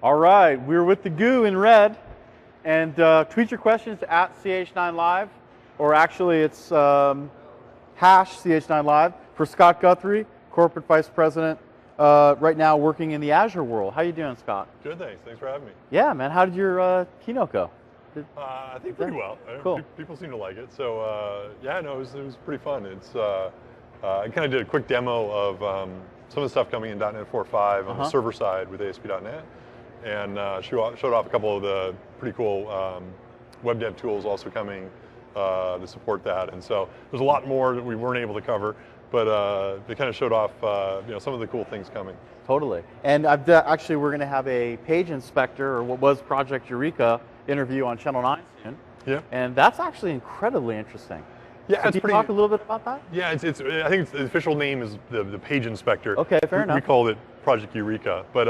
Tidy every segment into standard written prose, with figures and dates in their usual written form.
All right, we're with the goo in red, and tweet your questions at CH9Live, or actually it's hash CH9Live for Scott Guthrie, Corporate Vice President, right now working in the Azure world. How you doing, Scott? Good, thanks. Thanks for having me. Yeah, man. How did your keynote go? I think pretty well. Cool. People seem to like it. So yeah, no, it was pretty fun. I kind of did a quick demo of some of the stuff coming in .NET 4.5 on the server side with ASP.NET, and showed off a couple of the pretty cool web dev tools also coming to support that. And so there's a lot more that we weren't able to cover, but they kind of showed off some of the cool things coming. Totally. And actually, we're going to have a page inspector, or what was Project Eureka, interview on Channel 9 soon. Yeah. And that's actually incredibly interesting. Yeah, so can you talk a little bit about that? Yeah, I think the official name is the page inspector. Okay, fair enough. We called it Project Eureka, but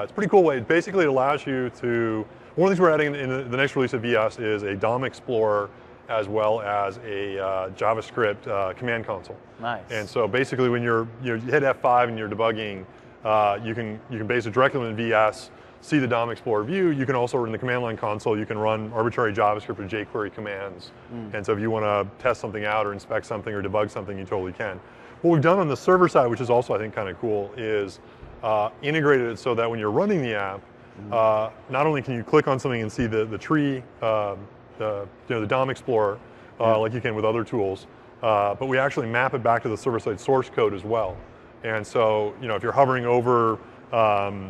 it's a pretty cool way. Basically, it allows you to. One of the things we're adding in the next release of VS is a DOM Explorer, as well as a JavaScript command console. Nice. And so basically, when you hit F5 and you're debugging, you can basically directly in VS see the DOM Explorer view. You can also, in the command line console, you can run arbitrary JavaScript or jQuery commands. And so if you want to test something out or inspect something or debug something, you totally can. What we've done on the server side, which is also I think kind of cool, is integrated it so that when you're running the app, not only can you click on something and see the tree, the DOM Explorer, like you can with other tools, but we actually map it back to the server-side source code as well. And so, if you're hovering over, a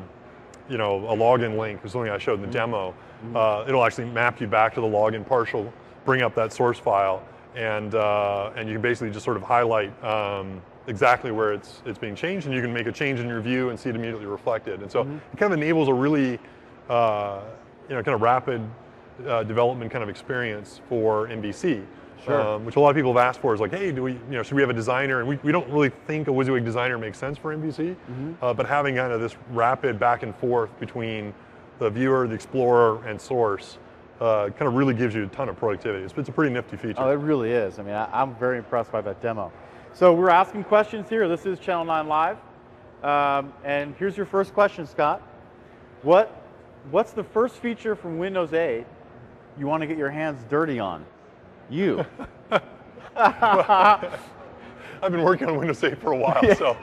login link, or something I showed in the demo, it'll actually map you back to the login partial, bring up that source file, and you can basically just sort of highlight exactly where it's being changed, and you can make a change in your view and see it immediately reflected. And so it kind of enables a really, kind of rapid development kind of experience for MVC. Sure. Which a lot of people have asked for is like, hey, should we have a designer? And we don't really think a WYSIWYG designer makes sense for MVC, but having kind of this rapid back and forth between the viewer, the explorer, and source kind of really gives you a ton of productivity. It's a pretty nifty feature. Oh, it really is. I mean, I'm very impressed by that demo. So we're asking questions here. This is Channel 9 Live. And here's your first question, Scott. What's the first feature from Windows 8 you want to get your hands dirty on? You. I've been working on Windows 8 for a while, so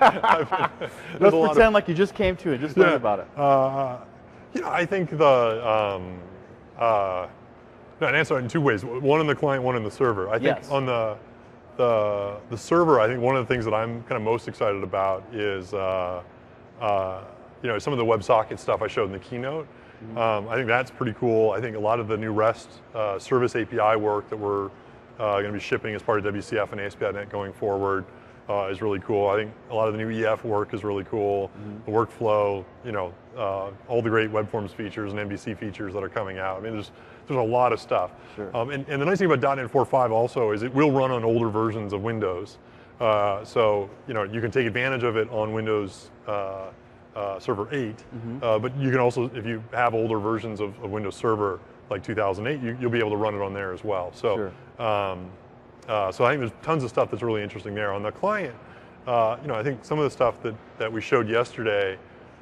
let's pretend like you just came to it. Just learn about it. I think an answer in two ways. One in the client, one in the server. I think on the server, I think one of the things that I'm kind of most excited about is some of the WebSocket stuff I showed in the keynote. I think that's pretty cool. I think a lot of the new REST service API work that we're going to be shipping as part of WCF and ASP.NET going forward is really cool. I think a lot of the new EF work is really cool. The workflow, all the great web forms features and MVC features that are coming out. I mean, there's a lot of stuff. Sure. And the nice thing about .NET 4.5 also is it will run on older versions of Windows. So you can take advantage of it on Windows Server 8, but you can also, if you have older versions of Windows Server like 2008, you'll be able to run it on there as well. So, sure. So I think there's tons of stuff that's really interesting there. On the client, I think some of the stuff that we showed yesterday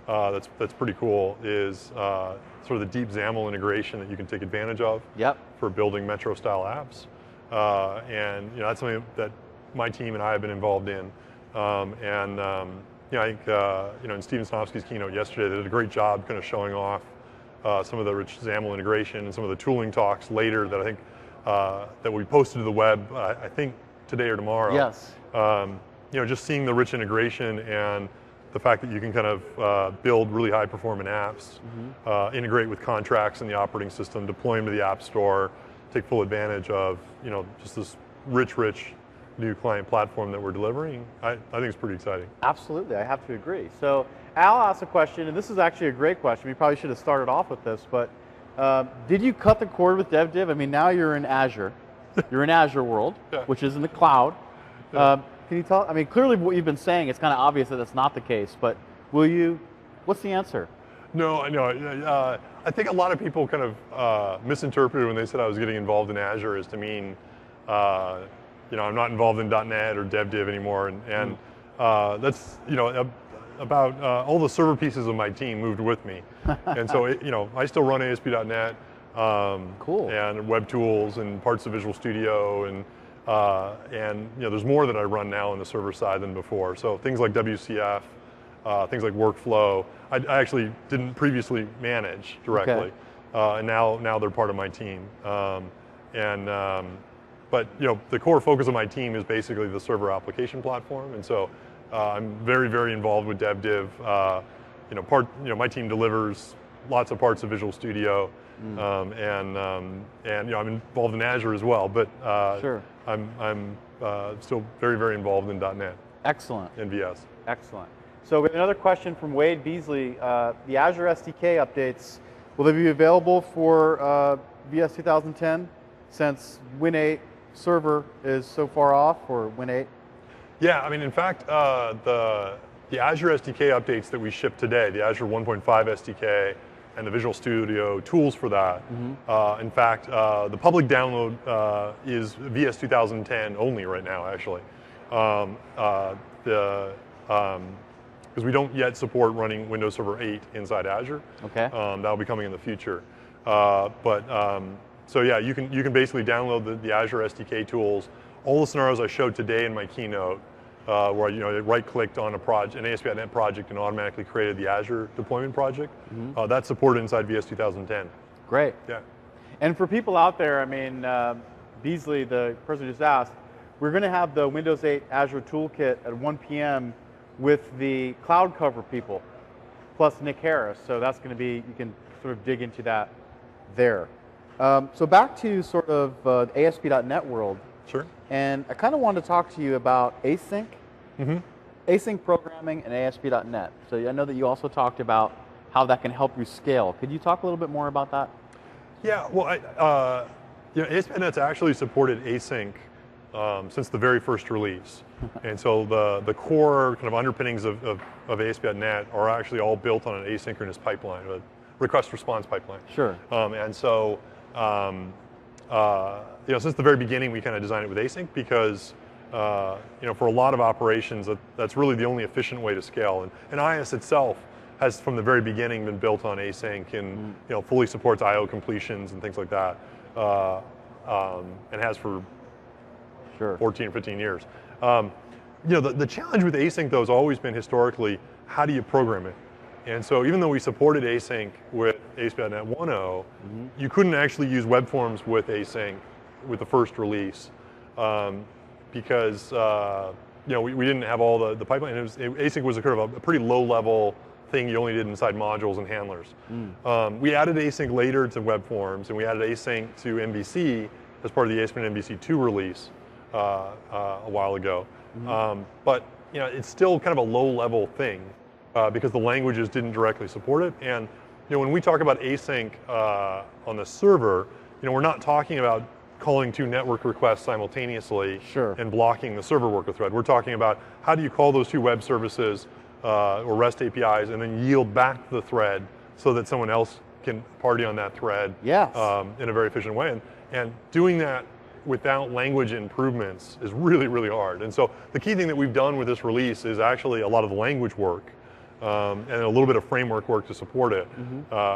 that's pretty cool is sort of the deep XAML integration that you can take advantage of for building Metro-style apps, and that's something that my team and I have been involved in, I think in Steven Snofsky's keynote yesterday, they did a great job kind of showing off some of the rich XAML integration and some of the tooling talks later that I think that we posted to the web, I think today or tomorrow. Yes. Just seeing the rich integration and the fact that you can kind of build really high performing apps, integrate with contracts in the operating system, deploy them to the App Store, take full advantage of just this rich new client platform that we're delivering, I think it's pretty exciting. Absolutely, I have to agree. So Al asked a question, and this is actually a great question. We probably should have started off with this, but did you cut the cord with DevDiv? I mean, now you're in Azure. You're in Azure world, which is in the cloud. Can you tell, I mean, clearly what you've been saying, it's kind of obvious that that's not the case, but what's the answer? No, I think a lot of people kind of misinterpreted when they said I was getting involved in Azure as to mean I'm not involved in .NET or DevDiv anymore, and that's about all the server pieces of my team moved with me, and so I still run ASP.NET, Cool. and web tools and parts of Visual Studio, and there's more that I run now on the server side than before. So things like WCF, things like workflow, I actually didn't previously manage directly, and now they're part of my team. But the core focus of my team is basically the server application platform, and so I'm very, very involved with DevDiv. My team delivers lots of parts of Visual Studio, and I'm involved in Azure as well. But Sure. I'm still very, very involved in .NET Excellent. and VS. Excellent. So we have another question from Wade Beasley. The Azure SDK updates, will they be available for VS 2010 since Win 8 server is so far off for Win 8? Yeah, I mean, in fact, the Azure SDK updates that we ship today, the Azure 1.5 SDK and the Visual Studio tools for that, in fact, the public download is VS 2010 only right now, actually. Because we don't yet support running Windows Server 8 inside Azure. Okay. That'll be coming in the future. So yeah, you can basically download the Azure SDK tools. All the scenarios I showed today in my keynote, where I right-clicked on an ASP.NET project and automatically created the Azure deployment project, that's supported inside VS 2010. Great. Yeah. And for people out there, I mean, Beasley, the person who just asked, we're going to have the Windows 8 Azure Toolkit at 1 p.m. with the cloud cover people, plus Nick Harris. So that's going to be, you can sort of dig into that there. So back to sort of ASP.NET world. Sure. And I kind of wanted to talk to you about async, async programming and ASP.NET. So I know that you also talked about how that can help you scale. Could you talk a little bit more about that? Yeah, well, ASP.NET's actually supported async since the very first release. And so the core kind of underpinnings of ASP.NET are actually all built on an asynchronous pipeline, a request-response pipeline. Sure. And so, since the very beginning, we kind of designed it with async because, for a lot of operations, that's really the only efficient way to scale. And IIS itself has, from the very beginning, been built on async and fully supports I/O completions and things like that, and has for 14 or 15 years. The challenge with async, though, has always been historically, how do you program it? And so even though we supported async with ASP.NET 1.0, you couldn't actually use web forms with async with the first release because we didn't have all the pipeline. Async was a kind of a pretty low-level thing you only did inside modules and handlers. We added async later to web forms, and we added async to MVC as part of the ASP.NET MVC 2 release a while ago. But it's still kind of a low-level thing because the languages didn't directly support it. And when we talk about async on the server, we're not talking about calling two network requests simultaneously and blocking the server worker thread. We're talking about how do you call those two web services or REST APIs and then yield back the thread so that someone else can party on that thread in a very efficient way. And doing that without language improvements is really, really hard. And so the key thing that we've done with this release is actually a lot of the language work and a little bit of framework work to support it,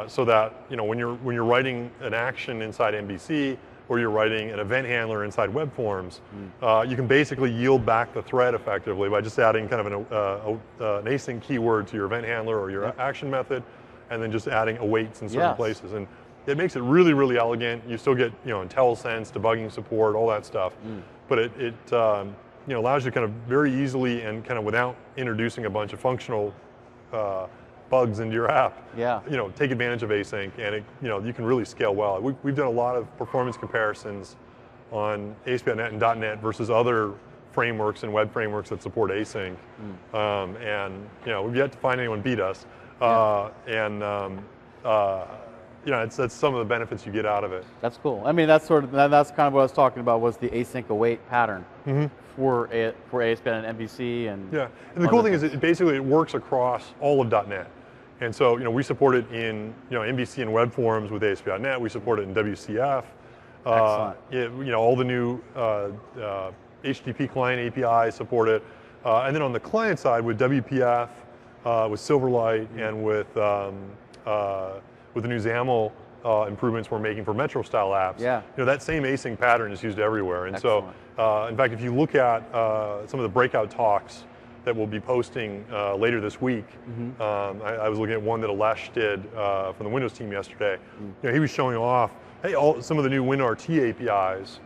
so that when you're writing an action inside MVC or you're writing an event handler inside web forms, you can basically yield back the thread effectively by just adding kind of an async keyword to your event handler or your action method, and then just adding awaits in certain places. And it makes it really, really elegant. You still get IntelliSense, debugging support, all that stuff, but it allows you kind of very easily and kind of without introducing a bunch of functional bugs into your app, take advantage of async, and you can really scale well. We've done a lot of performance comparisons on ASP.NET and .NET versus other frameworks and web frameworks that support async, and we've yet to find anyone beat us. That's some of the benefits you get out of it. That's cool. I mean, that's kind of what I was talking about, was the async await pattern for ASP.NET and MVC and the cool thing is it works across all of .NET, and so we support it in MVC and web forms with ASP.NET. We support it in WCF. All the new HTTP client APIs support it, and then on the client side with WPF, with Silverlight and with the new XAML improvements we're making for Metro style apps. Yeah. That same async pattern is used everywhere. And Excellent. so, in fact, if you look at some of the breakout talks that we'll be posting later this week, I was looking at one that Alesh did from the Windows team yesterday. He was showing off, hey, some of the new WinRT APIs,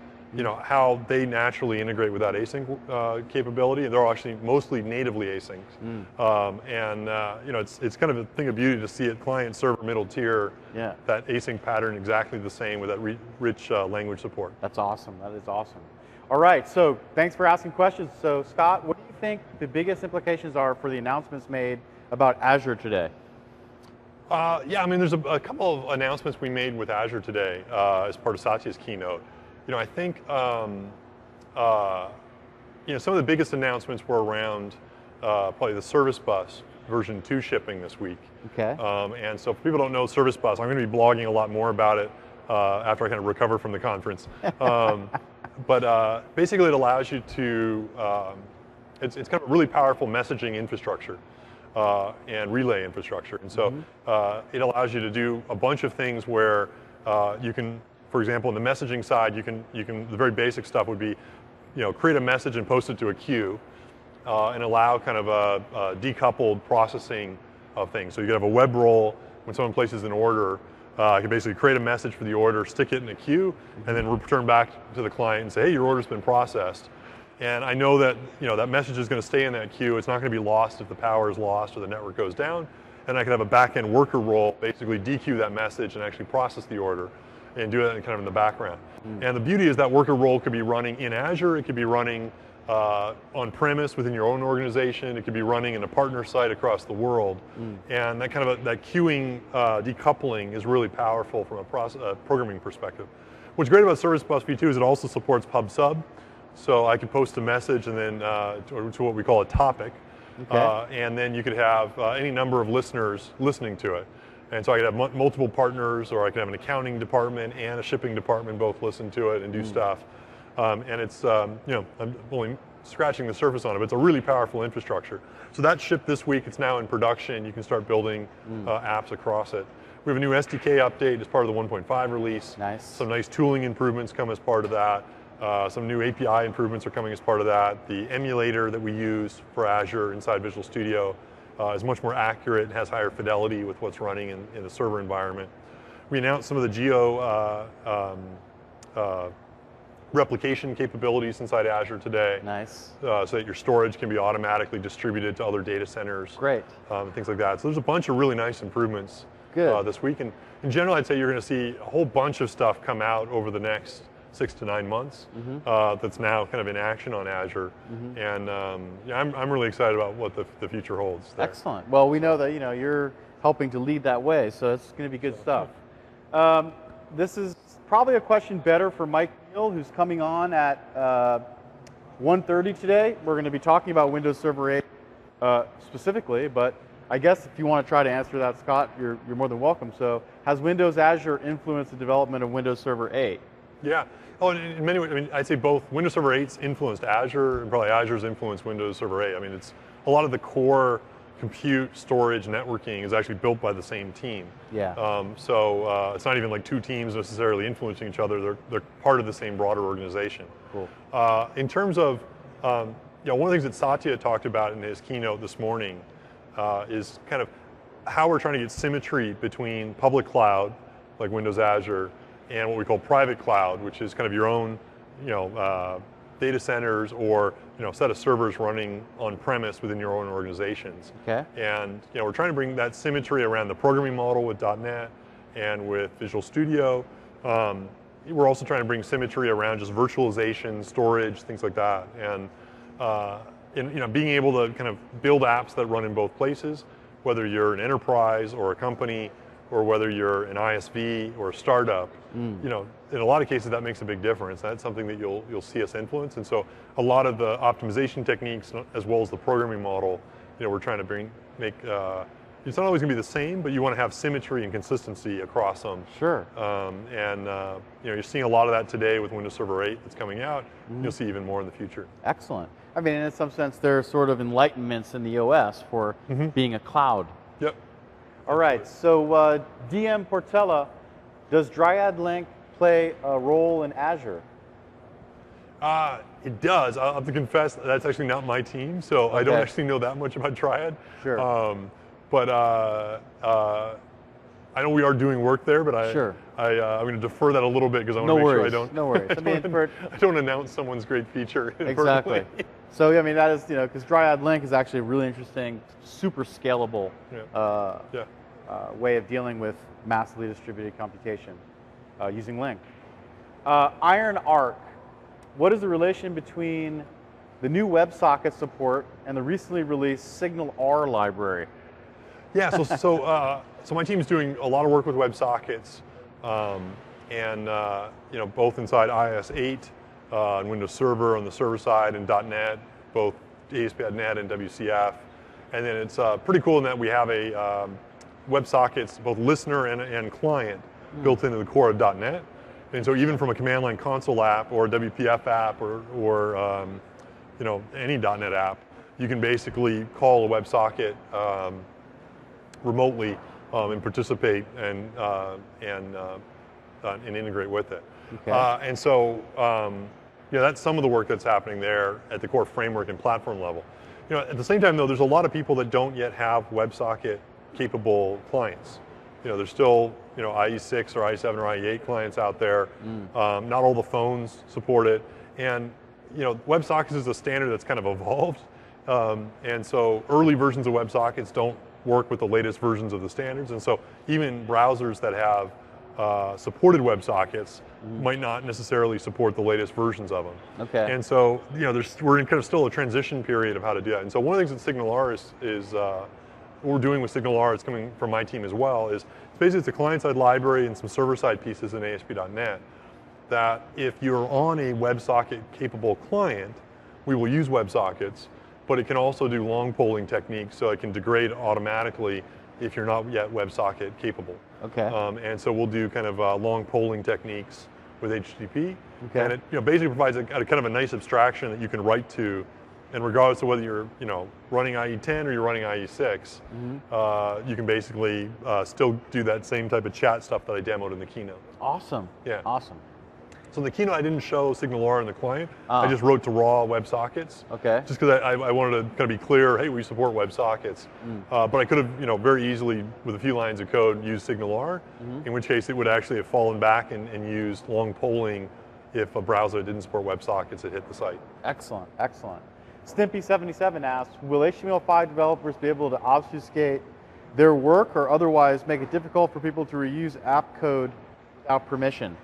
how they naturally integrate with that async capability, and they're actually mostly natively async. It's kind of a thing of beauty to see it client server middle tier, that async pattern exactly the same with that rich language support. That's awesome. That is awesome. All right, so thanks for asking questions. So Scott, what do you think the biggest implications are for the announcements made about Azure today? Yeah, I mean, there's a couple of announcements we made with Azure today as part of Satya's keynote. I think some of the biggest announcements were around probably the Service Bus version 2 shipping this week. Okay. And so if people don't know Service Bus, I'm going to be blogging a lot more about it after I kind of recover from the conference. But basically it allows you to, it's kind of a really powerful messaging infrastructure and relay infrastructure. And so it allows you to do a bunch of things where you can, for example, on the messaging side, you can the very basic stuff would be, create a message and post it to a queue and allow kind of a decoupled processing of things. So you could have a web roll when someone places an order. You can basically create a message for the order, stick it in a queue, and then return back to the client and say, hey, your order's been processed. And I know that that message is going to stay in that queue. It's not going to be lost if the power is lost or the network goes down. And I can have a back-end worker role basically dequeue that message and actually process the order and do that kind of in the background. And the beauty is that worker role could be running in Azure. It could be running on-premise within your own organization. It could be running in a partner site across the world. And that kind of that queuing decoupling is really powerful from a programming perspective. What's great about Service Bus v2 is it also supports pub sub. So I could post a message and then to what we call a topic. And then you could have any number of listeners listening to it. And so I could have multiple partners, or I could have an accounting department and a shipping department both listen to it and do stuff. And it's, I'm only scratching the surface on it, but it's a really powerful infrastructure. So that shipped this week. It's now in production. You can start building apps across it. We have a new SDK update as part of the 1.5 release. Nice. Some nice tooling improvements come as part of that. Some new API improvements are coming as part of that. The emulator that we use for Azure inside Visual Studio is much more accurate and has higher fidelity with what's running in the server environment. We announced some of the geo replication capabilities inside Azure today. Nice. So that your storage can be automatically distributed to other data centers. Great. Things like that. So there's a bunch of really nice improvements this week. And in general, I'd say you're going to see a whole bunch of stuff come out over the next 6 to 9 months that's now kind of in action on Azure. And I'm really excited about what the future holds there. Excellent. Well, we know that you're helping to lead that way, so it's going to be good stuff. This is probably a question better for Mike Neal, who's coming on at 1:30 today. We're going to be talking about Windows Server 8 specifically, but I guess if you want to try to answer that, Scott, you're more than welcome. So, has Windows Azure influenced the development of Windows Server 8? Yeah. Oh, in many ways, I mean, I'd say both Windows Server 8's influenced Azure, and probably Azure's influenced Windows Server 8. I mean, it's a lot of the core compute, storage, networking is actually built by the same team. Yeah. So it's not even like two teams necessarily influencing each other. They're part of the same broader organization. Cool. In terms of, one of the things that Satya talked about in his keynote this morning is kind of how we're trying to get symmetry between public cloud, like Windows Azure, and what we call private cloud, which is kind of your own, data centers or set of servers running on premise within your own organizations. Okay. And we're trying to bring that symmetry around the programming model with .NET and with Visual Studio. We're also trying to bring symmetry around just virtualization, storage, things like that, and being able to kind of build apps that run in both places, whether you're an enterprise or a company, or whether you're an ISV or a startup, in a lot of cases that makes a big difference. That's something that you'll see us influence. And so a lot of the optimization techniques, as well as the programming model, we're trying to make. It's not always going to be the same, but you want to have symmetry and consistency across them. Sure. You're seeing a lot of that today with Windows Server 8 that's coming out. You'll see even more in the future. Excellent. I mean, in some sense, they're sort of enlightenments in the OS for being a cloud. Yep. All right, so DM Portella, does Dryad Link play a role in Azure? It does. I'll have to confess that's actually not my team, so I don't actually know that much about Dryad. Sure. But I know we are doing work there, but I'm going to defer that a little bit because I want to make sure I don't. No worries. I don't announce someone's great feature. Exactly. So I mean, that is, because Dryad Link is actually a really interesting, super scalable way of dealing with massively distributed computation using Link. Iron Arc. What is the relation between the new WebSocket support and the recently released SignalR library? Yeah, so my team's doing a lot of work with WebSockets, and both inside IS8 and Windows Server on the server side, and .NET, both ASP.NET and WCF. And then it's pretty cool in that we have a WebSockets, both listener and client, built into the core of .NET. And so even from a command line console app or a WPF app or any .NET app, you can basically call a WebSocket remotely and participate and integrate with it. Okay. That's some of the work that's happening there at the core framework and platform level. At the same time, though, there's a lot of people that don't yet have WebSocket capable clients. There's still IE6 or IE7 or IE8 clients out there. Not all the phones support it, and WebSockets is a standard that's kind of evolved, and so early versions of WebSockets don't work with the latest versions of the standards, and so even browsers that have supported WebSockets might not necessarily support the latest versions of them. Okay. And so we're in kind of still a transition period of how to do that. And so one of the things that SignalR is what we're doing with SignalR, it's coming from my team as well, is it's a client-side library and some server-side pieces in ASP.NET that if you're on a WebSocket-capable client, we will use WebSockets, but it can also do long polling techniques, so it can degrade automatically if you're not yet WebSocket capable. Okay. And so we'll do kind of long polling techniques with HTTP, and it basically provides a kind of a nice abstraction that you can write to. And regardless of whether you're running IE10 or you're running IE6, you can basically still do that same type of chat stuff that I demoed in the keynote. Awesome. Yeah. Awesome. So in the keynote, I didn't show SignalR in the client. I just wrote to raw WebSockets. Okay. Just because I wanted to kind of be clear, hey, we support WebSockets. But I could have, very easily, with a few lines of code, used SignalR, in which case it would actually have fallen back and used long polling if a browser that didn't support WebSockets had hit the site. Excellent. Excellent. Stimpy77 asks, will HTML5 developers be able to obfuscate their work or otherwise make it difficult for people to reuse app code without permission?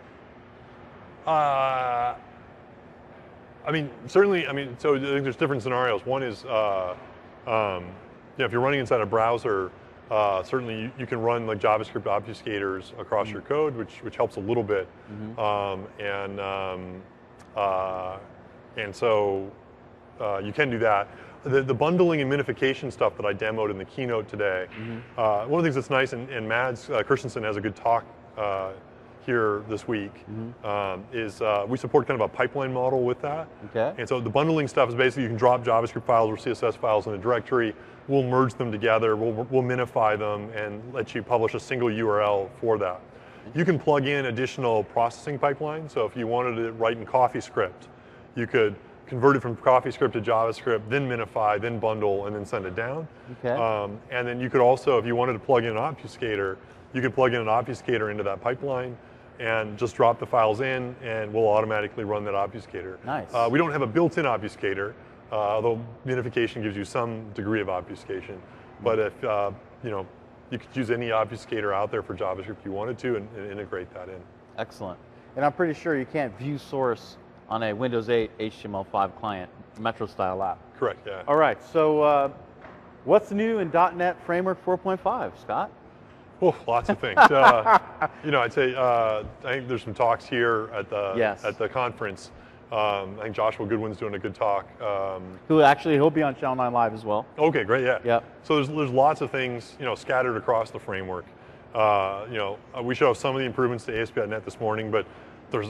Certainly, so I think there's different scenarios. One is, if you're running inside a browser, certainly you can run like JavaScript obfuscators across your code, which helps a little bit. And so you can do that. The bundling and minification stuff that I demoed in the keynote today, one of the things that's nice, and Mads Christensen has a good talk here this week, is we support kind of a pipeline model with that. Okay. And so the bundling stuff is basically you can drop JavaScript files or CSS files in a directory, we'll merge them together, we'll minify them, and let you publish a single URL for that. You can plug in additional processing pipelines, so if you wanted to write in CoffeeScript, you could convert it from CoffeeScript to JavaScript, then minify, then bundle, and then send it down. Okay. And then you could also, if you wanted to plug in an obfuscator, you could plug in an obfuscator into that pipeline and just drop the files in, and we'll automatically run that obfuscator. Nice. We don't have a built-in obfuscator, although minification gives you some degree of obfuscation. But if you could use any obfuscator out there for JavaScript you wanted to, and integrate that in. Excellent. And I'm pretty sure you can't view source on a Windows 8 HTML5 client, Metro-style app. Correct, yeah. All right, so what's new in .NET Framework 4.5, Scott? Oh, lots of things. I'd say I think there's some talks here at the conference. I think Joshua Goodwin's doing a good talk. He'll be on Channel 9 Live as well. Okay, great, yeah. Yep. So there's lots of things scattered across the framework. We showed some of the improvements to ASP.NET this morning, but there's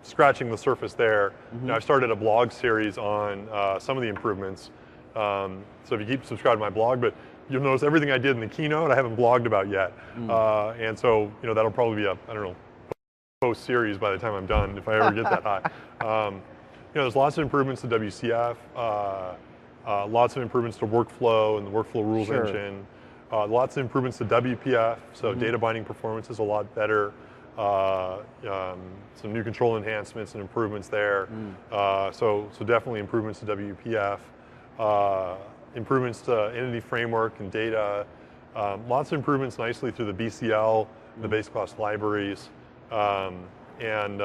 scratching the surface there. I've started a blog series on some of the improvements. So if you keep subscribed to my blog, but you'll notice everything I did in the keynote I haven't blogged about yet. And so that'll probably be a post series by the time I'm done if I ever get that high. There's lots of improvements to WCF, lots of improvements to workflow and the workflow rules engine. Lots of improvements to WPF, so data binding performance is a lot better. Some new control enhancements and improvements there. So definitely improvements to WPF. Improvements to entity framework and data. Lots of improvements nicely through the BCL, the base class libraries, and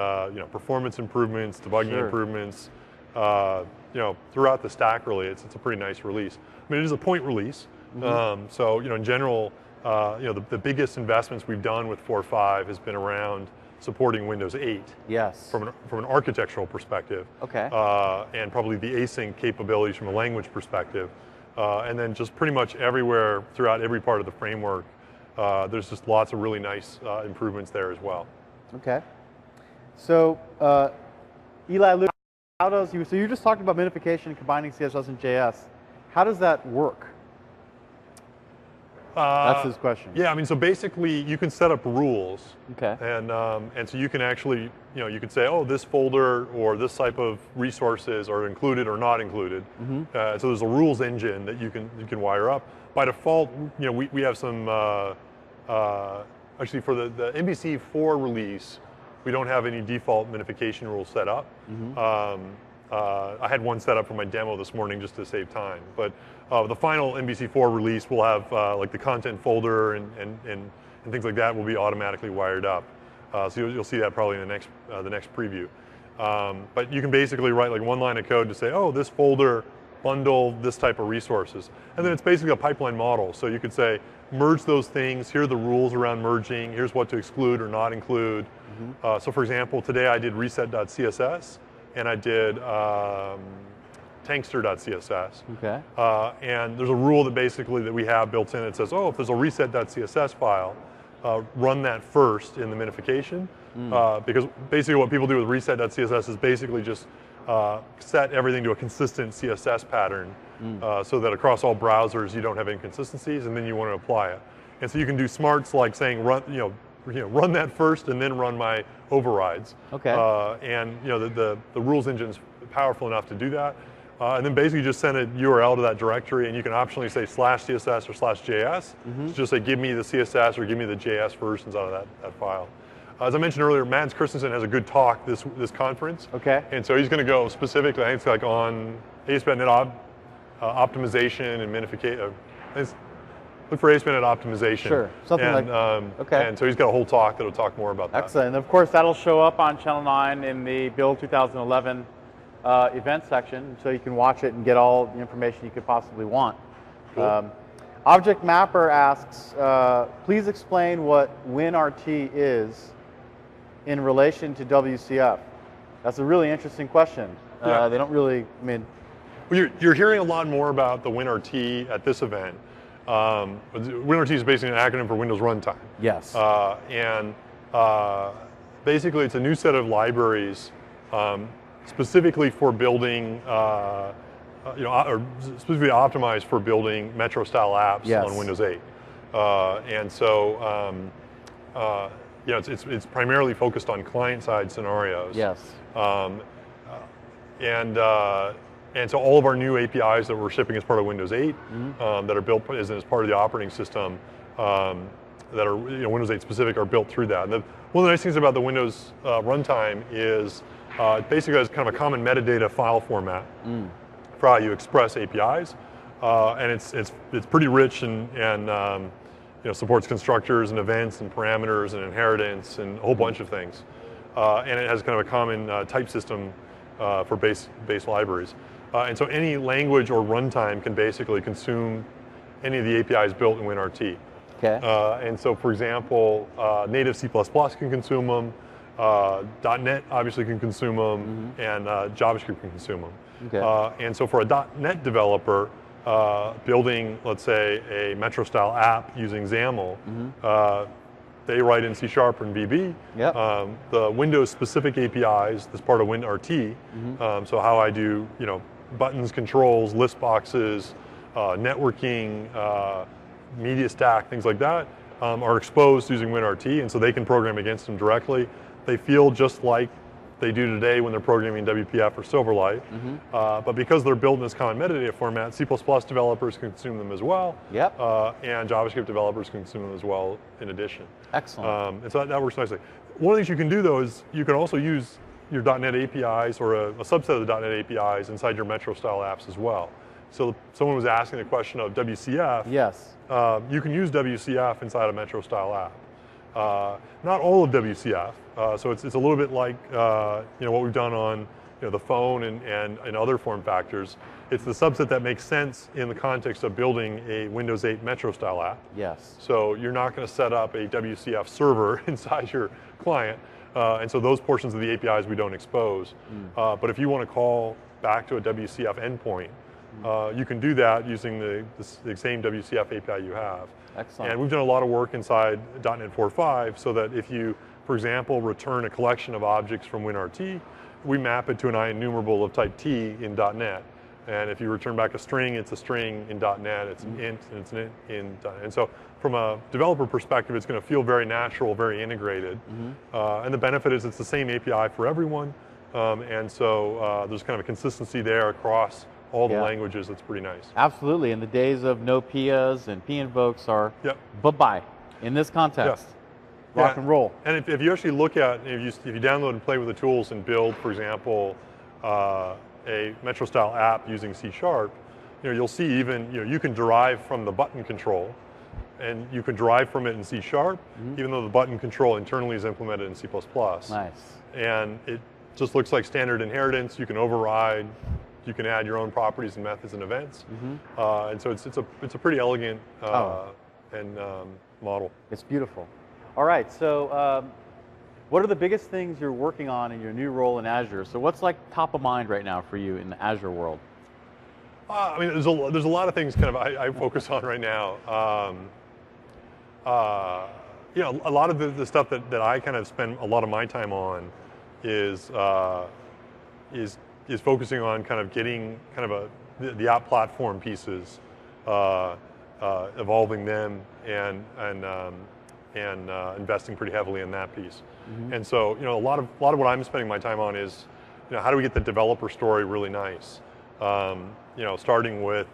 performance improvements, debugging improvements. Throughout the stack, really, it's a pretty nice release. I mean, it is a point release. So in general, the biggest investments we've done with 4.5 has been around supporting Windows 8. Yes. From an architectural perspective. Okay. And probably the async capabilities from a language perspective. And then just pretty much everywhere throughout every part of the framework, there's just lots of really nice improvements there as well. Okay. So Eli, so you just talked about minification and combining CSS and JS. How does that work? That's his question. Yeah, I mean, so basically you can set up rules. Okay. And so you can actually, you can say, oh, this folder or this type of resources are included or not included. So there's a rules engine that you can wire up. By default, we have some, actually for the MVC 4 release, we don't have any default minification rules set up. I had one set up for my demo this morning just to save time. But the final MVC4 release will have like the content folder and things like that will be automatically wired up. So you'll see that probably in the next preview. But you can basically write like one line of code to say, oh, this folder bundle this type of resources. And then it's basically a pipeline model. So you could say, merge those things, here are the rules around merging, here's what to exclude or not include. So for example, today I did reset.css and I did tankster.css. Okay. And there's a rule that we have built in that says, oh, if there's a reset.css file, run that first in the minification. Because basically what people do with reset.css is basically just set everything to a consistent CSS pattern so that across all browsers you don't have inconsistencies, and then you want to apply it. And so you can do smarts like saying run that first and then run my overrides. Okay. And the rules engine's powerful enough to do that. And then basically just send a URL to that directory, and you can optionally say /CSS or /JS. So just say give me the CSS or give me the JS versions out of that file. As I mentioned earlier, Mads Christensen has a good talk this conference. Okay. And so he's going to go specifically, I think it's like on ASP.NET optimization and minification. Look for ASP.NET optimization. Sure, something like okay. And so he's got a whole talk that'll talk more about that. Excellent. And of course, that'll show up on Channel 9 in the Build 2011 event section, so you can watch it and get all the information you could possibly want. Cool. Object Mapper asks, please explain what WinRT is in relation to WCF. That's a really interesting question. Yeah. They don't really, I mean... Well, you're hearing a lot more about the WinRT at this event. WinRT is basically an acronym for Windows Runtime. Yes. Basically it's a new set of libraries specifically for building, or specifically optimized for building Metro-style apps on Windows 8. And so, it's primarily focused on client-side scenarios. Yes. And so all of our new APIs that we're shipping as part of Windows 8 that are built as part of the operating system that are Windows 8 specific are built through that. And one of the nice things about the Windows runtime is it basically has kind of a common metadata file format for how you express APIs, and it's pretty rich and supports constructors and events and parameters and inheritance and a whole bunch of things, and it has kind of a common type system for base libraries. And so any language or runtime can basically consume any of the APIs built in WinRT. Okay. And so, for example, native C++ can consume them, .NET obviously can consume them, and JavaScript can consume them. Okay. And so for a .NET developer, building, let's say, a Metro-style app using XAML, they write in C# and VB. Yep. The Windows-specific APIs, that's part of WinRT. So how I do, buttons, controls, list boxes, networking, media stack, things like that, are exposed using WinRT, and so they can program against them directly. They feel just like they do today when they're programming WPF or Silverlight, but because they're built in this common metadata format, C++ developers can consume them as well, Yep. and JavaScript developers can consume them as well in addition. Excellent. And so that works nicely. One of the things you can do though is you can also use your .NET APIs or a subset of the .NET APIs inside your Metro style apps as well. So someone was asking the question of WCF. Yes. You can use WCF inside a Metro style app. Not all of WCF, so it's a little bit like what we've done on the phone and other form factors. It's the subset that makes sense in the context of building a Windows 8 Metro style app. Yes. So you're not going to set up a WCF server inside your client, and so those portions of the APIs we don't expose. But if you want to call back to a WCF endpoint, you can do that using the same WCF API you have. Excellent. And we've done a lot of work inside .NET 4.5 so that if you, for example, return a collection of objects from WinRT, we map it to an IEnumerable of type T in .NET. And if you return back a string, it's a string in .NET, it's an int, and it's an int in .NET. And so from a developer perspective, it's going to feel very natural, very integrated. And the benefit is it's the same API for everyone. And so there's kind of a consistency there across all the languages. That's pretty nice. Absolutely, and the days of no PIAs and P invokes are bye-bye in this context. Rock and roll. And if you actually look at, if you download and play with the tools and build, for example, a Metro style app using C#, you'll see even, you can derive from the button control, and you can derive from it in C#, even though the button control internally is implemented in C++. Nice. And it just looks like standard inheritance. You can override. You can add your own properties and methods and events, and so it's a pretty elegant model. It's beautiful. All right, so what are the biggest things you're working on in your new role in Azure? So what's like top of mind right now for you in the Azure world? I mean, there's a lot of things kind of I focus on right now. A lot of the stuff that I kind of spend a lot of my time on is focusing on kind of getting kind of the app platform pieces, evolving them, and investing pretty heavily in that piece. And so a lot of what I'm spending my time on is how do we get the developer story really nice? Starting with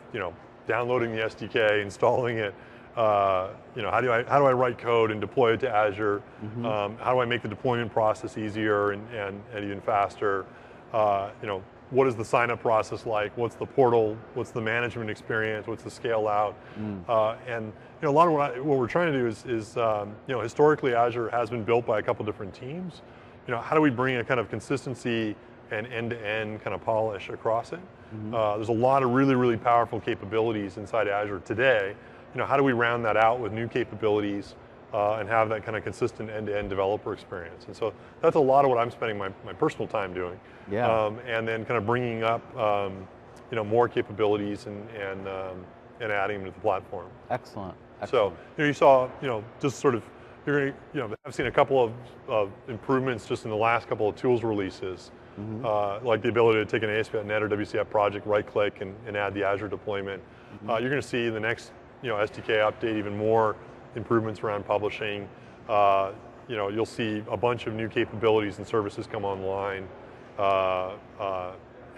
downloading the SDK, installing it. How do I write code and deploy it to Azure? How do I make the deployment process easier and even faster? What is the sign-up process like? What's the portal? What's the management experience? What's the scale out? And a lot of what we're trying to do is historically Azure has been built by a couple different teams. How do we bring a kind of consistency and end-to-end kind of polish across it? There's a lot of really, really powerful capabilities inside Azure today. How do we round that out with new capabilities and have that kind of consistent end-to-end developer experience? And so that's a lot of what I'm spending my personal time doing. And then kind of bringing up more capabilities and adding them to the platform. Excellent. So you saw just sort of I've seen a couple of improvements just in the last couple of tools releases, like the ability to take an ASP.NET or WCF project, right-click and add the Azure deployment. You're going to see in the next SDK update even more improvements around publishing. You'll see a bunch of new capabilities and services come online,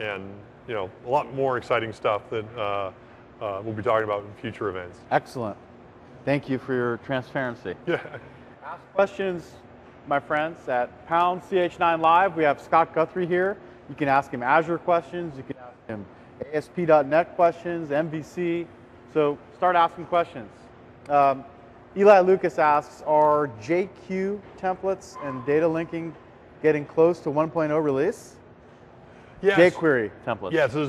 and a lot more exciting stuff that we'll be talking about in future events. Excellent. Thank you for your transparency. Ask questions, my friends, at #CH9 Live. We have Scott Guthrie here. You can ask him Azure questions. You can ask him ASP.NET questions, MVC. So start asking questions. Eli Lucas asks, are JQ templates and data linking getting close to 1.0 release? Yes. jQuery templates. Yeah, so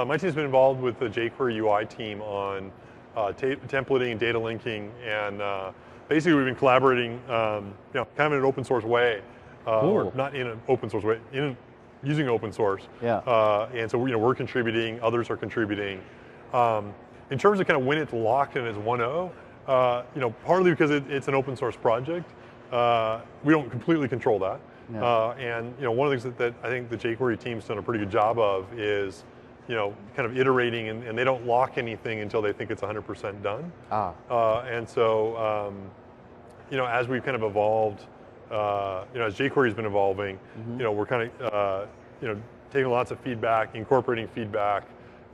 my team's been involved with the jQuery UI team on templating and data linking, and basically we've been collaborating, kind of in an open source way, or not in an open source way, using open source. And so we're contributing, others are contributing. In terms of kind of when it's locked in as 1.0, Partly because it's an open source project. We don't completely control that. Yeah. And one of the things that I think the jQuery team's done a pretty good job of is, kind of iterating, and they don't lock anything until they think it's 100% done. And so, as we've kind of evolved, as jQuery's been evolving, we're kind of, taking lots of feedback, incorporating feedback,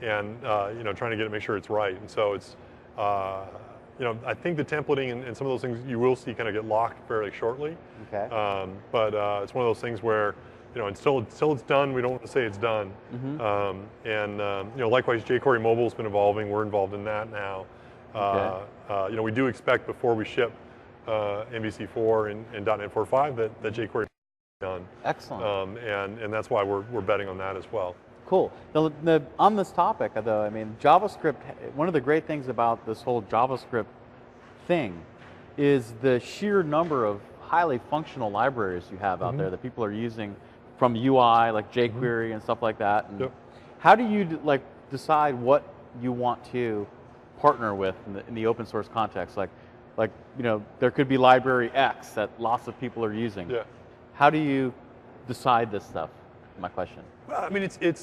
and trying to make sure it's right. And so it's, I think the templating and some of those things you will see kind of get locked fairly shortly. Okay. But it's one of those things where, until it's done, we don't want to say it's done. Likewise, jQuery Mobile's been evolving. We're involved in that now. Okay. We do expect before we ship MVC4 and .NET 4.5 that jQuery is done. Excellent. And that's why we're betting on that as well. Cool. On this topic, though, I mean, JavaScript, one of the great things about this whole JavaScript thing is the sheer number of highly functional libraries you have out there that people are using from UI, like jQuery and stuff like that. And how do you decide what you want to partner with in the open source context? There could be library X that lots of people are using. Yeah. How do you decide this stuff? My question. Well, I mean, I think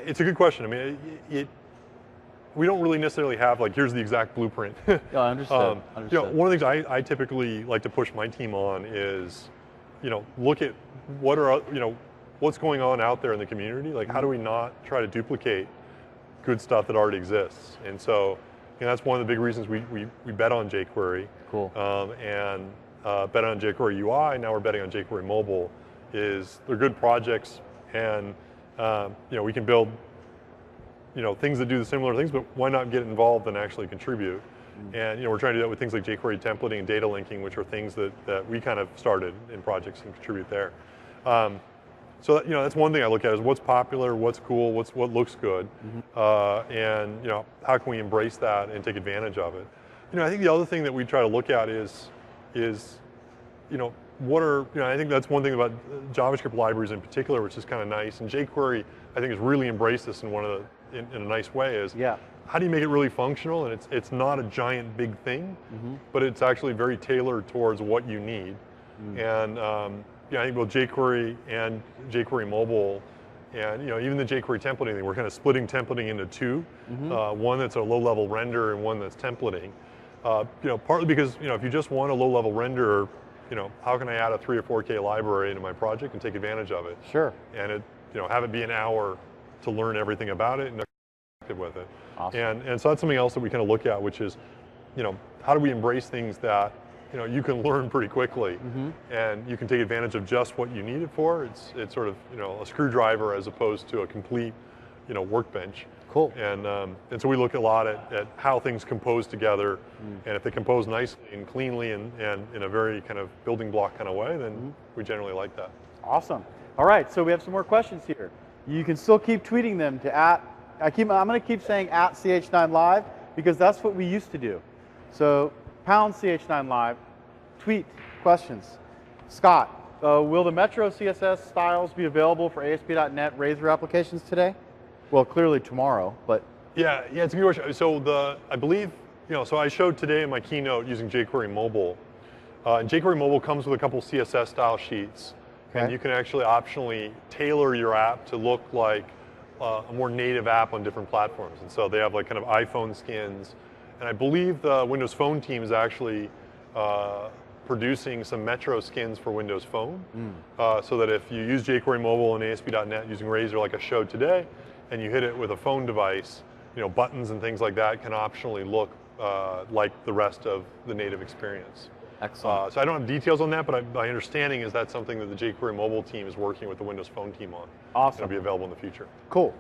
it's a good question. I mean, we don't really necessarily have here's the exact blueprint. Understood. Understood. One of the things I typically like to push my team on is, look at what's going on out there in the community. Like, how do we not try to duplicate good stuff that already exists? And so, that's one of the big reasons we bet on jQuery. Cool. And bet on jQuery UI. Now we're betting on jQuery Mobile. They're good projects, and we can build things that do the similar things, but why not get involved and actually contribute? And we're trying to do that with things like jQuery templating and data linking, which are things that we kind of started in projects and contribute there. So that's one thing I look at is what's popular, what's cool, what looks good, and how can we embrace that and take advantage of it? I think the other thing that we try to look at is I think that's one thing about JavaScript libraries in particular, which is kind of nice. And jQuery, I think, has really embraced this in a nice way. How do you make it really functional? And it's not a giant big thing, but it's actually very tailored towards what you need. And I think both jQuery and jQuery Mobile, and even the jQuery templating thing, we're kind of splitting templating into two. One that's a low-level render and one that's templating. Partly because if you just want a low-level render, how can I add a 3 or 4K library into my project and take advantage of it? Sure. And have it be an hour to learn everything about it and connect with it. Awesome. And so that's something else that we kind of look at, which is, how do we embrace things that you can learn pretty quickly, and you can take advantage of just what you need it for. It's sort of a screwdriver as opposed to a complete workbench. Cool. And so we look a lot at how things compose together, and if they compose nicely and cleanly and in a very kind of building block kind of way, then we generally like that. Awesome. All right, so we have some more questions here. You can still keep tweeting them to I'm going to keep saying @CH9Live because that's what we used to do. So #CH9Live, tweet questions. Scott, will the Metro CSS styles be available for ASP.NET Razor applications today? Well, clearly tomorrow, but yeah, it's a good question. So I believe so I showed today in my keynote using jQuery Mobile, and jQuery Mobile comes with a couple CSS style sheets, and you can actually optionally tailor your app to look like a more native app on different platforms. And so they have kind of iPhone skins, and I believe the Windows Phone team is actually producing some Metro skins for Windows Phone, so that if you use jQuery Mobile and ASP.NET using Razor like I showed today, and you hit it with a phone device, buttons and things like that can optionally look like the rest of the native experience. Excellent. So I don't have details on that, but my understanding is that's something that the jQuery Mobile team is working with the Windows Phone team on. Awesome. It'll be available in the future. Cool.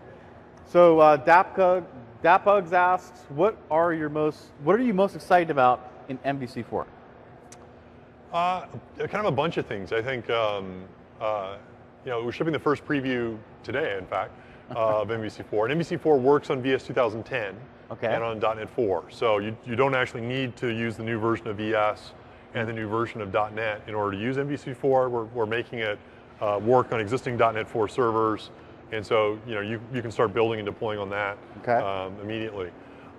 So Dapugs asks, what are you most excited about in MVC4? Kind of a bunch of things. I think we're shipping the first preview today, in fact, of MVC4. And MVC4 works on VS 2010 and on .NET 4. So you don't actually need to use the new version of VS and the new version of .NET in order to use MVC4. We're making it work on existing .NET 4 servers. And so you can start building and deploying on that immediately.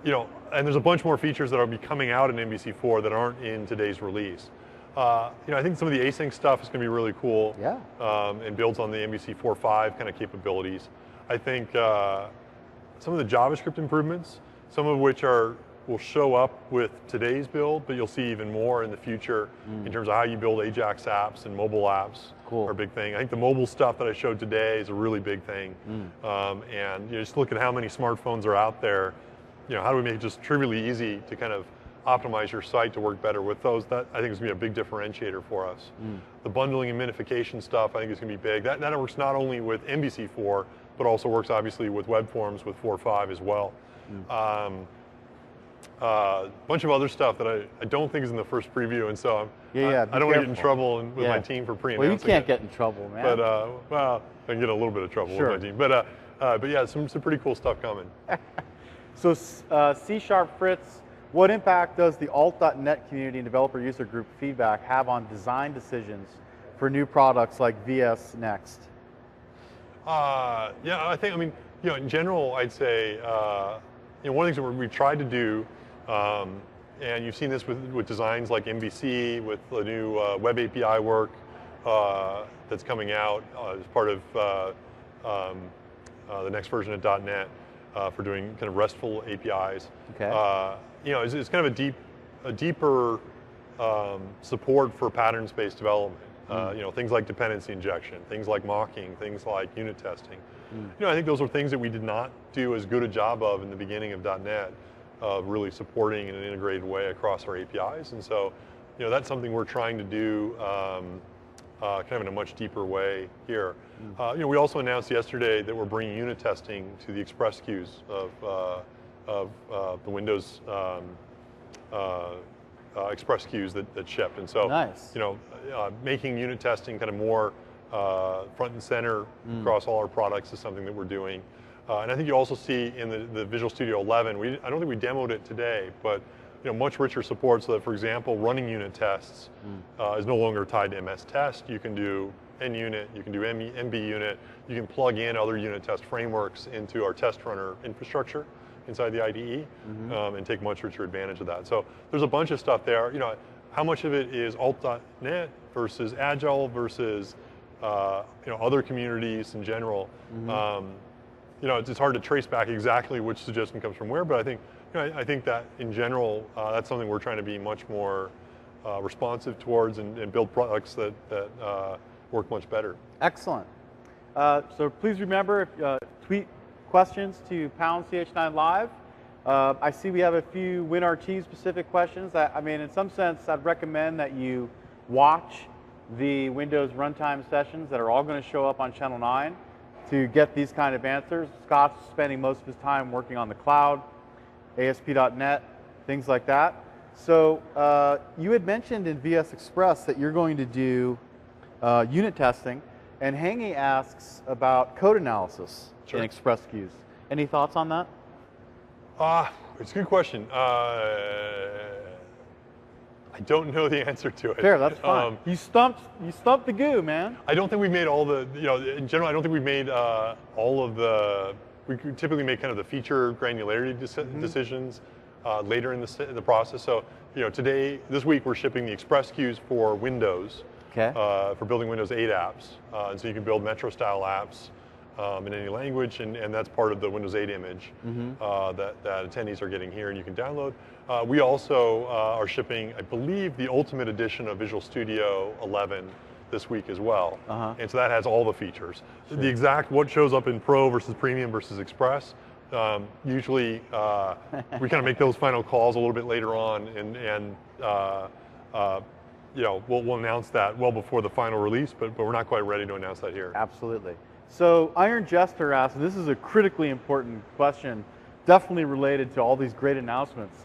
and there's a bunch more features that will be coming out in MBC4 that aren't in today's release. I think some of the async stuff is going to be really cool. Yeah. And builds on the MBC4.5 kind of capabilities. I think some of the JavaScript improvements, some of which will show up with today's build, but you'll see even more in the future in terms of how you build Ajax apps and mobile apps are a big thing. I think the mobile stuff that I showed today is a really big thing. And just look at how many smartphones are out there. How do we make it just trivially easy to kind of optimize your site to work better with those? That I think is going to be a big differentiator for us. The bundling and minification stuff I think is going to be big. That works not only with MBC4, but also works obviously with web forms with 4.5 as well. A bunch of other stuff that I don't think is in the first preview, and so I don't want to get in trouble with my team for pre-announcing. Well, you can't get in trouble, man. But well, I can get a little bit of trouble with my team. But yeah, some pretty cool stuff coming. So C# Fritz, what impact does the alt.NET community and developer user group feedback have on design decisions for new products like VS Next? Yeah, I think, in general, I'd say, one of the things that we tried to do, and you've seen this with designs like MVC, with the new web API work that's coming out as part of the next version of .NET for doing kind of RESTful APIs. Okay. It's kind of a deeper support for patterns-based development. Things like dependency injection, things like mocking, things like unit testing. I think those are things that we did not do as good a job of in the beginning of .NET, really supporting in an integrated way across our APIs. And so, that's something we're trying to do kind of in a much deeper way here. We also announced yesterday that we're bringing unit testing to the Express queues of the Windows Express queues that shipped. And so, nice. Making unit testing kind of more front and center across all our products is something that we're doing. And I think you also see in the Visual Studio 11, I don't think we demoed it today, but much richer support so that, for example, running unit tests is no longer tied to MS Test. You can do NUnit, you can do MB unit, you can plug in other unit test frameworks into our test runner infrastructure inside the IDE and take much richer advantage of that. So there's a bunch of stuff there. How much of it is alt.NET versus Agile versus other communities in general? It's hard to trace back exactly which suggestion comes from where, but I think that in general, that's something we're trying to be much more responsive towards and build products that work much better. Excellent. So please remember, tweet questions to #CH9 Live. I see we have a few WinRT specific questions. In some sense, I'd recommend that you watch the Windows runtime sessions that are all going to show up on Channel 9 to get these kind of answers. Scott's spending most of his time working on the cloud, ASP.NET, things like that. So you had mentioned in VS Express that you're going to do unit testing, and Hangy asks about code analysis in Express queues. Any thoughts on that? It's a good question. I don't know the answer to it. Fair, that's fine. You stumped the goo, man. I don't think we made all the, in general, I don't think we made all of the, we typically make kind of the feature granularity decisions later in the process. So, this week we're shipping the Express queues for Windows, for building Windows 8 apps. And so you can build Metro style apps in any language, and that's part of the Windows 8 image that attendees are getting here and you can download. We also are shipping, I believe, the Ultimate Edition of Visual Studio 11 this week as well. And so that has all the features. The exact what shows up in Pro versus Premium versus Express, usually we kind of make those final calls a little bit later on, and we'll announce that well before the final release, but we're not quite ready to announce that here. Absolutely. So Iron Jester asks, and this is a critically important question, definitely related to all these great announcements.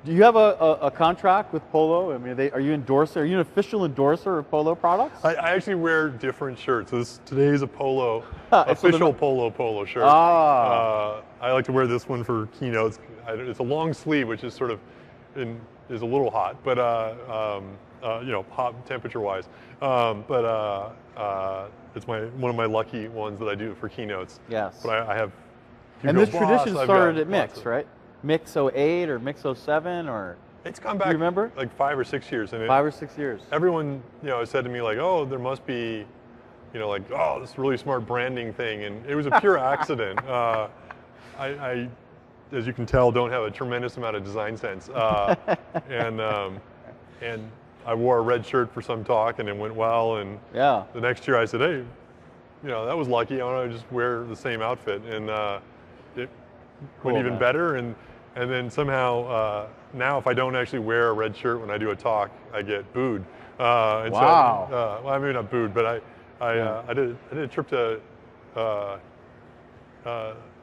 Do you have a contract with Polo? Are you an official endorser of Polo products? I actually wear different shirts. Today is a Polo, official Polo shirt. I like to wear this one for keynotes. It's a long sleeve, which is sort of is a little hot, but hot temperature-wise. It's one of my lucky ones that I do for keynotes. Yes. But I have. And this tradition started at Mix, right? Mix '08 or Mix '07 or It's gone do back you remember? like 5 or 6 years, and 5 or 6 years. everyone has said to me like, oh, there must be, like, oh, this really smart branding thing, and it was a pure accident. I, as you can tell, don't have a tremendous amount of design sense, and I wore a red shirt for some talk, and it went well, and Yeah. the next year I said, hey, that was lucky. I want to just wear the same outfit, and it Cool, went even man. better. And then somehow now, if I don't actually wear a red shirt when I do a talk, I get booed. And Wow. So, well, I mean not booed, but I did a trip to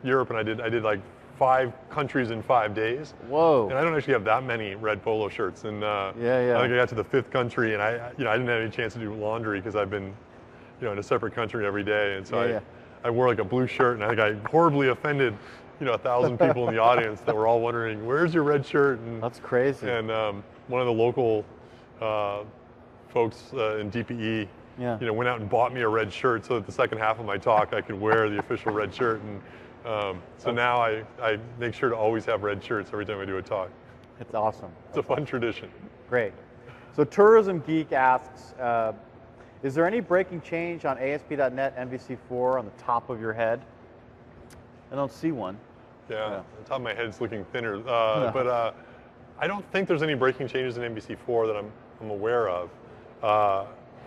Europe, and I did like 5 countries in 5 days. Whoa. And I don't actually have that many red polo shirts. And Yeah. I think I got to the 5th country, and I didn't have any chance to do laundry because I've been, in a separate country every day. And so I wore like a blue shirt, and I think I horribly offended, 1,000 people in the audience that were all wondering, where's your red shirt? And, That's crazy. And one of the local folks in DPE, went out and bought me a red shirt so that the second half of my talk I could wear the official red shirt. And so now I make sure to always have red shirts every time I do a talk. It's awesome. It's a fun tradition. Great. So Tourism Geek asks, is there any breaking change on ASP.NET MVC4 on the top of your head? I don't see one. Yeah, the top of my head's looking thinner. But I don't think there's any breaking changes in MVC4 that I'm aware of.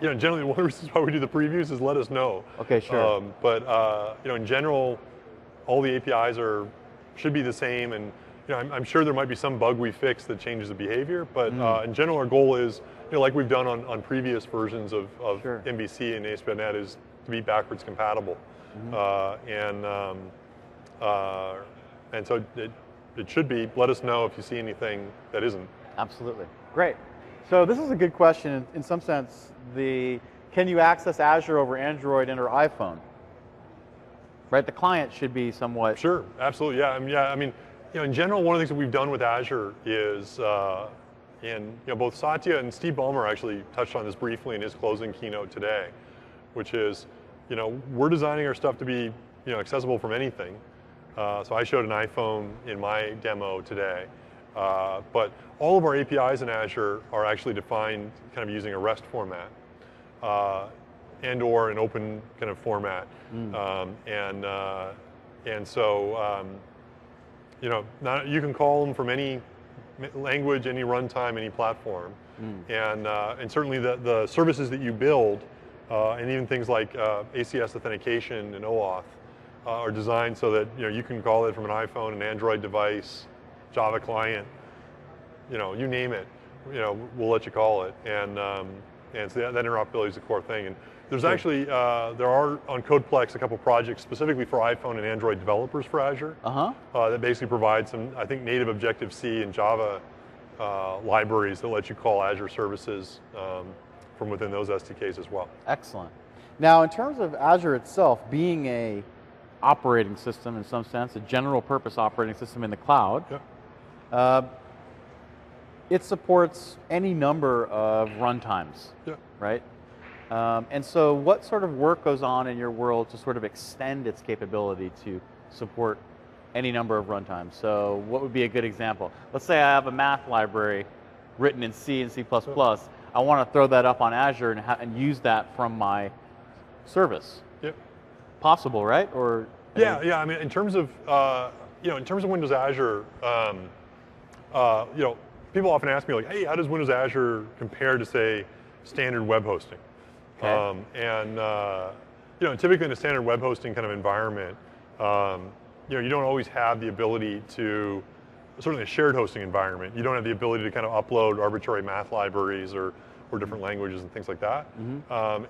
Generally one of the reasons why we do the previews is let us know. Okay, sure. But in general, all the APIs should be the same, and I'm sure there might be some bug we fix that changes the behavior. But in general, our goal is, like we've done on previous versions of Sure. MVC and ASP.NET, is to be backwards compatible. And so it should be. Let us know if you see anything that isn't. Absolutely. Great. So this is a good question. In some sense, can you access Azure over Android and or iPhone? Right, the client should be somewhat. Sure, absolutely, yeah. I mean, in general, one of the things that we've done with Azure is, both Satya and Steve Ballmer actually touched on this briefly in his closing keynote today, which is, we're designing our stuff to be, accessible from anything. So I showed an iPhone in my demo today, but all of our APIs in Azure are actually defined kind of using a REST format. And or an open kind of format, and so you can call them from any language, any runtime, any platform, and certainly the services that you build, and even things like ACS authentication and OAuth are designed so that you can call it from an iPhone, an Android device, Java client, you name it, we'll let you call it, and so that interoperability is the core thing. And there's actually, there are on CodePlex a couple projects specifically for iPhone and Android developers for Azure that basically provide some, I think, native Objective-C and Java libraries that let you call Azure services from within those SDKs as well. Excellent. Now, in terms of Azure itself being a operating system in some sense, a general purpose operating system in the cloud, it supports any number of runtimes, right? And so what sort of work goes on in your world to sort of extend its capability to support any number of runtimes? So what would be a good example? Let's say I have a math library written in C and C++. I want to throw that up on Azure and use that from my service. Possible, right? Or yeah. I mean, in terms of Windows Azure, people often ask me like, hey, how does Windows Azure compare to, say, standard web hosting? Typically in a standard web hosting kind of environment, you don't always have the ability to, certainly a shared hosting environment, you don't have the ability to kind of upload arbitrary math libraries or different languages and things like that. One of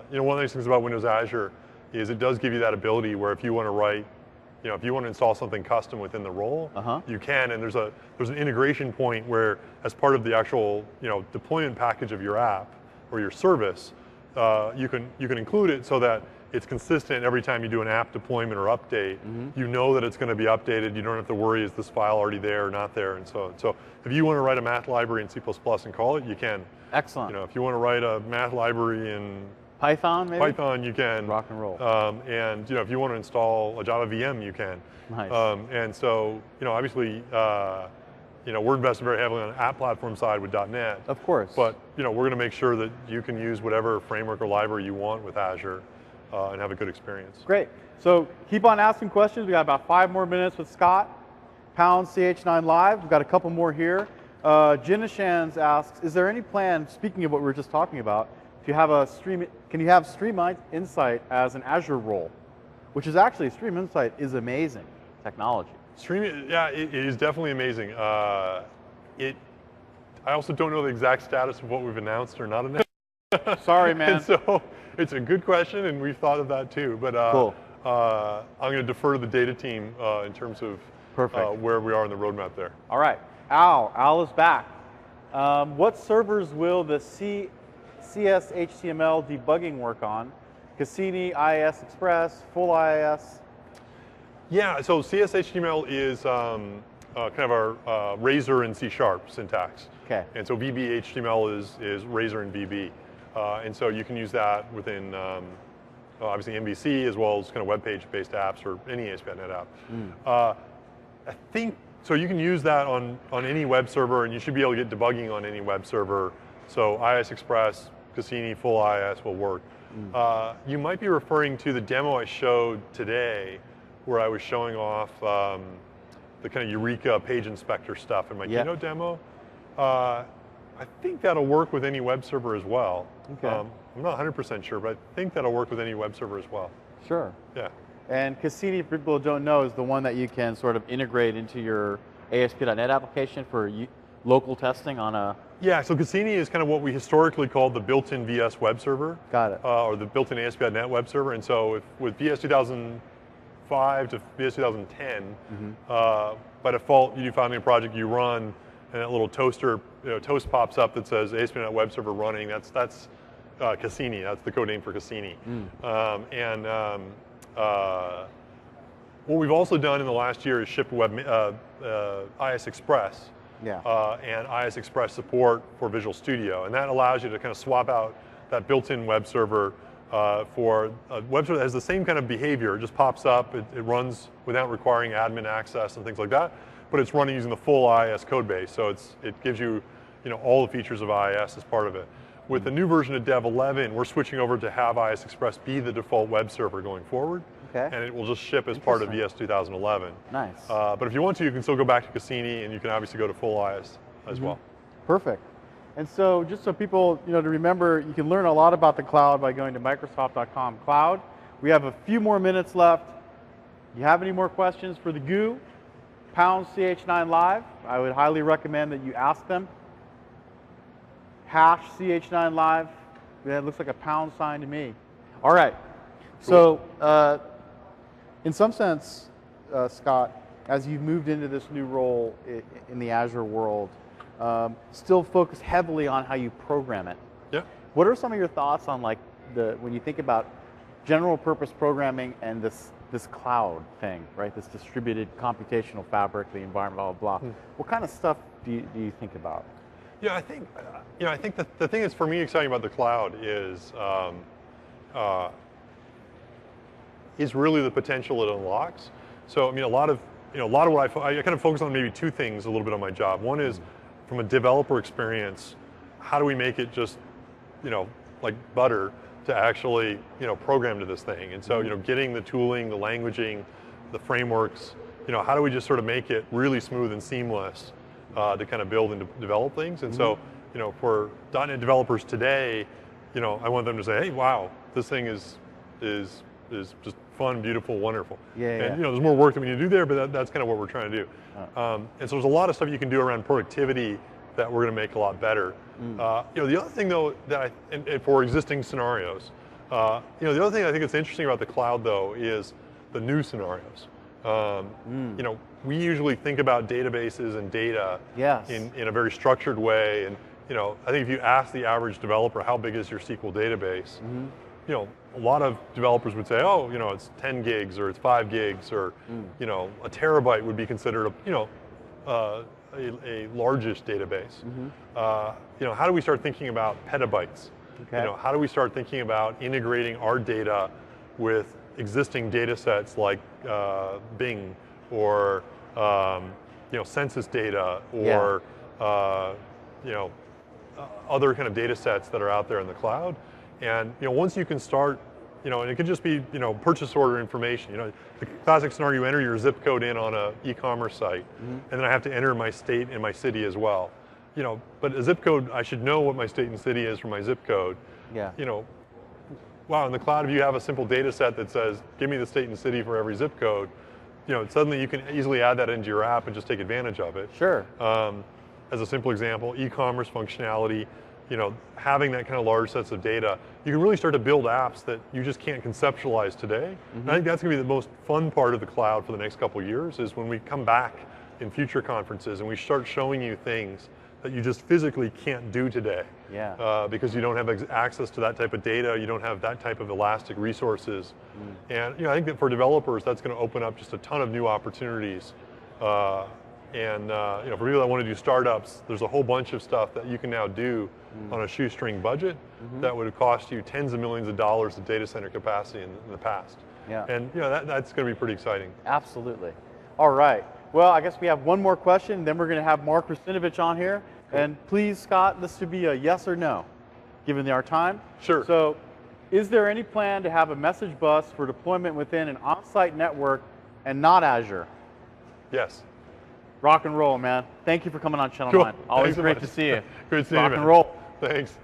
the nice things about Windows Azure is it does give you that ability where if you want to write, if you want to install something custom within the role, you can, and there's an integration point where, as part of the actual deployment package of your app or your service, you can include it so that it's consistent every time you do an app deployment or update. You know that it's going to be updated. You don't have to worry, is this file already there or not there? And so if you want to write a math library in C++ and call it, you can. Excellent. If you want to write a math library in Python, maybe? Python, you can. Rock and roll. And if you want to install a Java VM, you can. Nice. And so, obviously, we're investing very heavily on the app platform side with .NET. Of course. But we're going to make sure that you can use whatever framework or library you want with Azure and have a good experience. Great. So keep on asking questions. We got about 5 more minutes with Scott. Pound CH9 Live. We've got a couple more here. Jinishans asks, is there any plan, speaking of what we were just talking about, if you have can you have Stream Insight as an Azure role? Which is actually, Stream Insight is amazing technology. Yeah, it is definitely amazing. I also don't know the exact status of what we've announced or not announced. Sorry, man. And so it's a good question, and we've thought of that too. But cool. I'm going to defer to the data team in terms of where we are in the roadmap there. All right. Al is back. What servers will the CS/HTML debugging work on? Cassini, IIS Express, full IIS? Yeah, so CS/HTML is kind of our Razor and C# syntax. Okay. And so VB HTML is Razor and VB. And so you can use that within obviously MVC as well as kind of web page-based apps or any ASP.NET app. I think, so you can use that on any web server, and you should be able to get debugging on any web server. So IIS Express, Cassini, full IIS will work. You might be referring to the demo I showed today where I was showing off the kind of Eureka page inspector stuff in my keynote demo. I think that'll work with any web server as well. Okay. I'm not 100% sure, but I think that'll work with any web server as well. Sure. Yeah. And Cassini, for people who don't know, is the one that you can sort of integrate into your ASP.NET application for local testing on a... Yeah, so Cassini is kind of what we historically called the built-in VS web server. Got it. Or the built-in ASP.NET web server. And so with VS 2005 to VS 2010, by default, you do founding a project, you run, and that little toast pops up that says ASP.NET web server running. That's Cassini. That's the code name for Cassini. What we've also done in the last year is ship IIS Express and IIS Express support for Visual Studio. And that allows you to kind of swap out that built-in web server for a web server that has the same kind of behavior. It just pops up, it runs without requiring admin access and things like that, but it's running using the full IIS code base. So it gives you, all the features of IIS as part of it. With the new version of Dev 11, we're switching over to have IIS Express be the default web server going forward. Okay. And it will just ship as part of VS 2011. Nice. But if you want to, you can still go back to Cassini, and you can obviously go to full IIS as well. Perfect. And so just so people to remember, you can learn a lot about the cloud by going to Microsoft.com/cloud. We have a few more minutes left. You have any more questions for the GU? Pound CH9 Live. I would highly recommend that you ask them. Hash CH9 Live. That looks like a pound sign to me. All right. Cool. So in some sense, Scott, as you've moved into this new role in the Azure world, still focus heavily on how you program it. Yeah. What are some of your thoughts on when you think about general purpose programming and this cloud thing, right? This distributed computational fabric, the environment, blah, blah, blah. What kind of stuff do you think about? Yeah, I think that the thing that's for me exciting about the cloud is really the potential it unlocks. So a lot of what I kind of focus on maybe two things a little bit on my job. One is from a developer experience, how do we make it just like butter to actually program to this thing? And so getting the tooling, the languaging, the frameworks, how do we just sort of make it really smooth and seamless to kind of build and develop things? And so for .NET developers today, I want them to say, hey, wow, this thing is just fun, beautiful, wonderful. And there's more work that we need to do there, but that's kind of what we're trying to do. And so there's a lot of stuff you can do around productivity that we're going to make a lot better. The other thing though that and for existing scenarios, the other thing I think that's interesting about the cloud though is the new scenarios. We usually think about databases and data in a very structured way, and I think if you ask the average developer how big is your SQL database, a lot of developers would say, oh, it's 10 gigs or it's 5 gigs or a terabyte would be considered a largest database. How do we start thinking about petabytes Okay. You know, how do we start thinking about integrating our data with existing data sets like Bing or you know, census data or you know, other kind of data sets that are out there in the cloud. And you know, once you can start, you know, and it could just be, you know, purchase order information. You know, the classic scenario, you enter your zip code in on a e-commerce site, and then I have to enter my state and my city as well. You know, but a zip code, I should know what my state and city is for my zip code. Yeah. You know, wow, in the cloud, if you have a simple data set that says, give me the state and city for every zip code, you know, suddenly you can easily add that into your app and just take advantage of it. Sure. As a simple example, e-commerce functionality, you know, having that kind of large sets of data, you can really start to build apps that you just can't conceptualize today. And I think that's going to be the most fun part of the cloud for the next couple of years, is when we come back in future conferences and we start showing you things that you just physically can't do today. Yeah. Because you don't have access to that type of data, you don't have that type of elastic resources. And you know, I think that for developers, that's going to open up just a ton of new opportunities. And you know, for people that want to do startups, there's a whole bunch of stuff that you can now do on a shoestring budget that would have cost you tens of millions of dollars of data center capacity in the past. Yeah. And you know, that's going to be pretty exciting. Absolutely. All right. Well, I guess we have one more question, then we're going to have Mark Rusinovich on here. Cool. And please, Scott, this should be a yes or no, given our time. Sure. So, is there any plan to have a message bus for deployment within an on-site network and not Azure? Yes. Rock and roll, man. Thank you for coming on Channel Cool. 9. Always Thanks so great much. to see you. Great to see you, Rock man. and roll. Thanks.